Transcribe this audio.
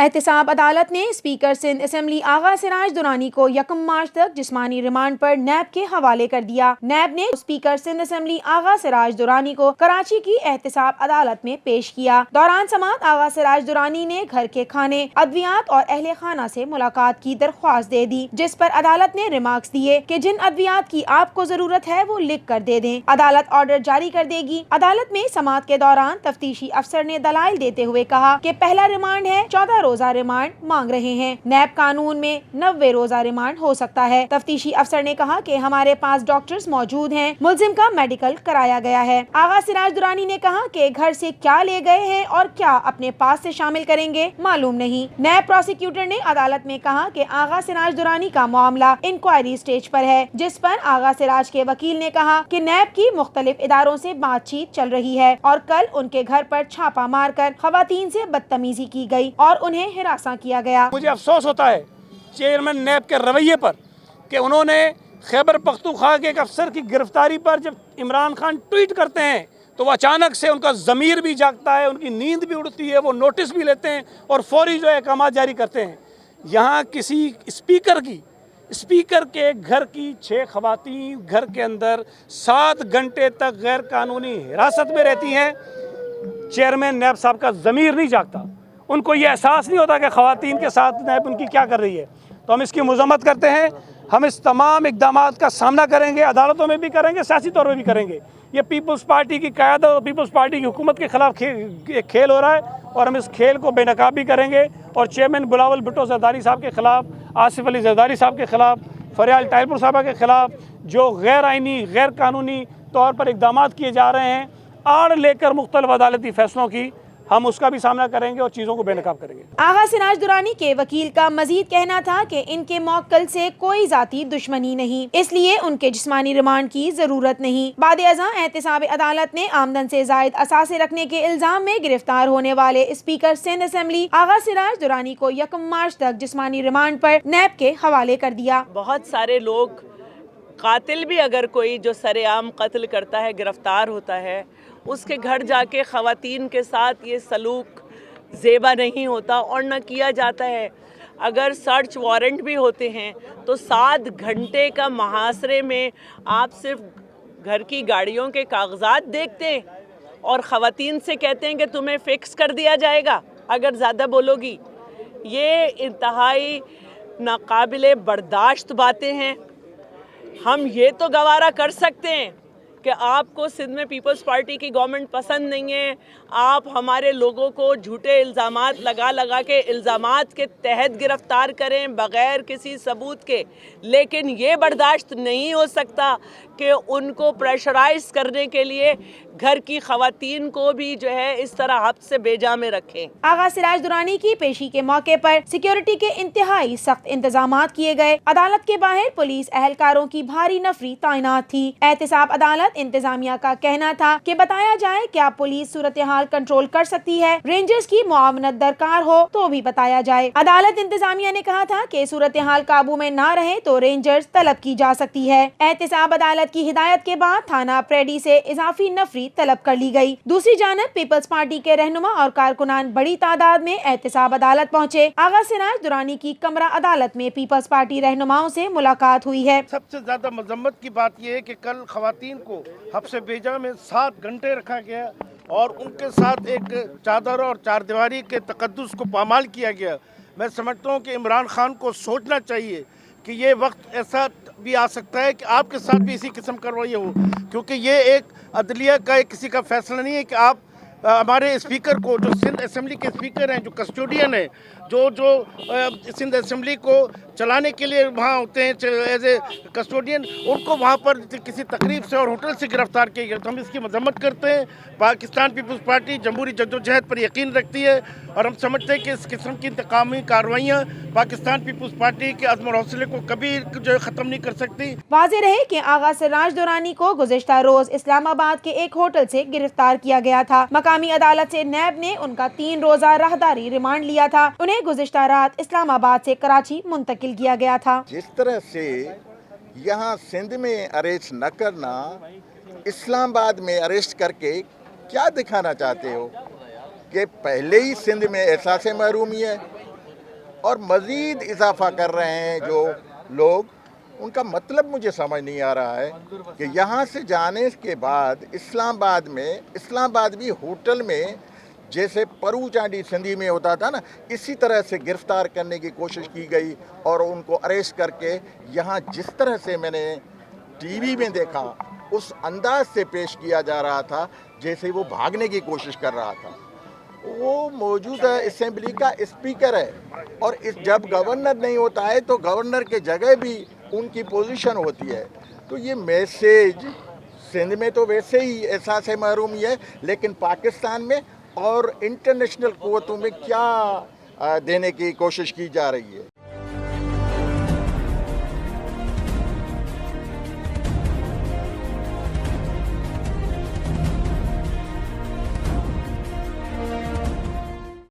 एहतसाब अदालत ने स्पीकर सिंध असम्बली आगा सिराज दुरानी को 1 मार्च तक जिस्मानी रिमांड पर नैब के हवाले कर दिया। नैब ने स्पीकर सिंध असम्बली आगा सिराज दुरानी को कराची की एहतसाब अदालत में पेश किया। दौरान समाअत आगा सिराज दुरानी ने घर के खाने, अद्वियात और अहले खाना से मुलाकात की दरख्वास्त दे दी, जिस पर अदालत ने रिमार्क्स दिए कि जिन अद्वियात की आपको जरूरत है वो लिख कर दे दें। अदालत ऑर्डर जारी कर देगी। अदालत में समाअत के दौरान तफ्तीशी अफसर ने दलाइल देते हुए कहा कि पहला रिमांड है, 14 रोजा रिमांड मांग रहे हैं। नैब कानून में 90 रोजा रिमांड हो सकता है। तफ्तीशी अफसर ने कहा कि हमारे पास डॉक्टर्स मौजूद हैं, मुलजिम का मेडिकल कराया गया है। आगा सिराज दुरानी ने कहा कि घर से क्या ले गए हैं और क्या अपने पास से शामिल करेंगे मालूम नहीं। नैब प्रोसिक्यूटर ने अदालत में कहा कि आगा सिराज दुरानी का मामला इंक्वायरी स्टेज पर है, जिस पर आगा सिराज के वकील ने कहा कि नैब की मुख्तलिफ इदारों से बातचीत चल रही है और कल उनके घर पर छापा मारकर खवातीन से बदतमीजी की गई और उन्हें हिरासा किया गया। मुझे अफसोस होता है चेयरमैन नैब के रवैये पर कि उन्होंने खैबर पख्तूनख्वा के एक अफसर की गिरफ्तारी पर जब इमरान खान ट्वीट करते हैं तो वो अचानक से उनका ज़मीर भी जागता है, उनकी नींद भी उड़ती है, वो नोटिस भी लेते हैं और फौरी जो अहकाम जारी करते हैं। यहाँ किसी स्पीकर के घर की 6 खवातीन घर के अंदर 7 घंटे तक गैर कानूनी हिरासत में रहती हैं। चेयरमैन नैब साहब का ज़मीर नहीं जागता, उनको ये एहसास नहीं होता कि खवातीन के साथ नैब उनकी क्या कर रही है। तो हम इसकी मज़म्मत करते हैं। हम इस तमाम इक़दामात का सामना करेंगे, अदालतों में भी करेंगे, सियासी तौर पर भी करेंगे। ये पीपल्स पार्टी की क़यादत और पीपल्स पार्टी की हुकूमत के ख़िलाफ़ एक खेल हो रहा है और हम इस खेल को बेनकाब भी करेंगे। और चेयरमैन बिलावल भुट्टो ज़रदारी साहब के ख़िलाफ़, आसिफ अली ज़रदारी साहब के ख़िलाफ़, फरियाल टाइलपुर साहबा के ख़िलाफ़ जो गैर आइनी, गैर कानूनी तौर पर इक़दामात किए जा रहे हैं, आड़ लेकर मुख्तलिफ अदालती फ़ैसलों की, हम उसका भी सामना करेंगे और चीज़ों को बेनकाब करेंगे। आगा सिराज दुरानी के वकील का मजीद कहना था कि इनके मौक्कल से कोई जाती दुश्मनी नहीं, इसलिए उनके जिस्मानी रिमांड की जरूरत नहीं। बाद-ए-अज़ां एहतसाब अदालत ने आमदन से जायद असासे रखने के इल्जाम में गिरफ्तार होने वाले स्पीकर सिंध असम्बली आगा सिराज दुरानी को 1 मार्च तक जिस्मानी रिमांड पर नैब के हवाले कर दिया। बहुत सारे लोग, कातिल भी अगर कोई जो सरेआम कत्ल करता है, गिरफ्तार होता है, उसके घर जाके ख़वातीन के साथ ये सलूक ज़ेबा नहीं होता और न किया जाता है। अगर सर्च वारंट भी होते हैं तो 7 घंटे का मुहासरे में आप सिर्फ घर की गाड़ियों के कागजात देखते हैं और ख़वातीन से कहते हैं कि तुम्हें फ़िक्स कर दिया जाएगा अगर ज़्यादा बोलोगी। ये इंतहाई नाकाबिले बर्दाश्त बातें हैं। हम ये तो गवारा कर सकते हैं कि आपको सिंध में पीपल्स पार्टी की गवर्नमेंट पसंद नहीं है, आप हमारे लोगों को झूठे इल्ज़ामात लगा के इल्ज़ामात के तहत गिरफ़्तार करें बग़ैर किसी सबूत के, लेकिन ये बर्दाश्त नहीं हो सकता कि उनको प्रेशराइज़ करने के लिए घर की ख़वातीन को भी जो है इस तरह हब्स से बेजा में रखें। आगा सिराज दुरानी की पेशी के मौके पर सिक्योरिटी के इंतहाई सख्त इंतजामात किए गए। अदालत के बाहर पुलिस एहलकारों की भारी नफरी तैनात थी। एहतसाब अदालत इंतजामिया का कहना था कि बताया जाए क्या पुलिस सूरत हाल कंट्रोल कर सकती है, रेंजर्स की मुआवनत दरकार हो तो भी बताया जाए। अदालत इंतजामिया ने कहा था कि सूरत हाल काबू में ना रहे तो रेंजर्स तलब की जा सकती है। एहतसाब अदालत की हिदायत के बाद थाना प्रेडी से इजाफी नफरी तलब कर ली गई। दूसरी जानब पीपल्स पार्टी के रहनुमा और कारकुनान बड़ी तादाद में एहतसाब अदालत पहुँचे। आगा सिराज दुरानी की कमरा अदालत में पीपल्स पार्टी रहनुमाओं से मुलाकात हुई है। सबसे ज्यादा मजम्मत की बात यह है कि कल खवातीन को हब्स बेजा में 7 घंटे रखा गया और उनके साथ एक चादर और चारदीवारी के तकद्दुस को पामाल किया गया। मैं समझता हूँ कि इमरान खान को सोचना चाहिए कि ये वक्त ऐसा भी आ सकता है कि आपके साथ भी इसी किस्म का रवैया हो, क्योंकि ये एक अदलिया का किसी का फैसला नहीं है कि आप हमारे स्पीकर को, जो सिंध असम्बली के स्पीकर हैं, जो कस्टोडियन हैं, जो सिंध असम्बली को चलाने के लिए वहाँ होते हैं एज ए कस्टोडियन, उनको वहाँ पर किसी तकरीब से और होटल से गिरफ्तार किया गया। तो हम इसकी मजम्मत करते हैं। पाकिस्तान पीपल्स पार्टी जमहूरी जद्दोजहद पर यकीन रखती है और हम समझते हैं कि इस किस्म की इंतकामी कार्रवाइयाँ पाकिस्तान पीपल्स पार्टी के अज़्म और हौसले को कभी जो ख़त्म नहीं कर सकती। वाज़ेह रहे कि आगा सिराज दुरानी को गुज़िश्ता रोज इस्लामाबाद के एक होटल से गिरफ्तार किया गया था। मकामी अदालत से नैब ने उनका 3 रोज़ा राहदारी रिमांड लिया था। उन्हें गुज़िश्ता रात इस्लामाबाद से कराची मुंतकिल किया गया था। जिस तरह से यहाँ सिंध में अरेस्ट न करना, इस्लामाबाद में अरेस्ट करके क्या दिखाना चाहते हो कि पहले ही सिंध में एहसास महरूमी है, اور مزید اضافہ کر رہے ہیں جو لوگ. ان کا مطلب مجھے سمجھ نہیں آ رہا ہے کہ یہاں سے جانے کے بعد اسلام آباد بھی ہوٹل میں جیسے پرو چانڈی سندھی میں ہوتا تھا نا، اسی طرح سے گرفتار کرنے کی کوشش کی گئی اور ان کو اریسٹ کر کے یہاں جس طرح سے میں نے ٹی وی میں دیکھا اس انداز سے پیش کیا جا رہا تھا جیسے وہ بھاگنے کی کوشش کر رہا تھا. وہ موجودہ اسمبلی کا اسپیکر ہے اور جب گورنر نہیں ہوتا ہے تو گورنر کے جگہ بھی ان کی پوزیشن ہوتی ہے. تو یہ میسیج سندھ میں تو ویسے ہی احساس محرومی ہے، لیکن پاکستان میں اور انٹرنیشنل قوتوں میں کیا دینے کی کوشش کی جا رہی ہے.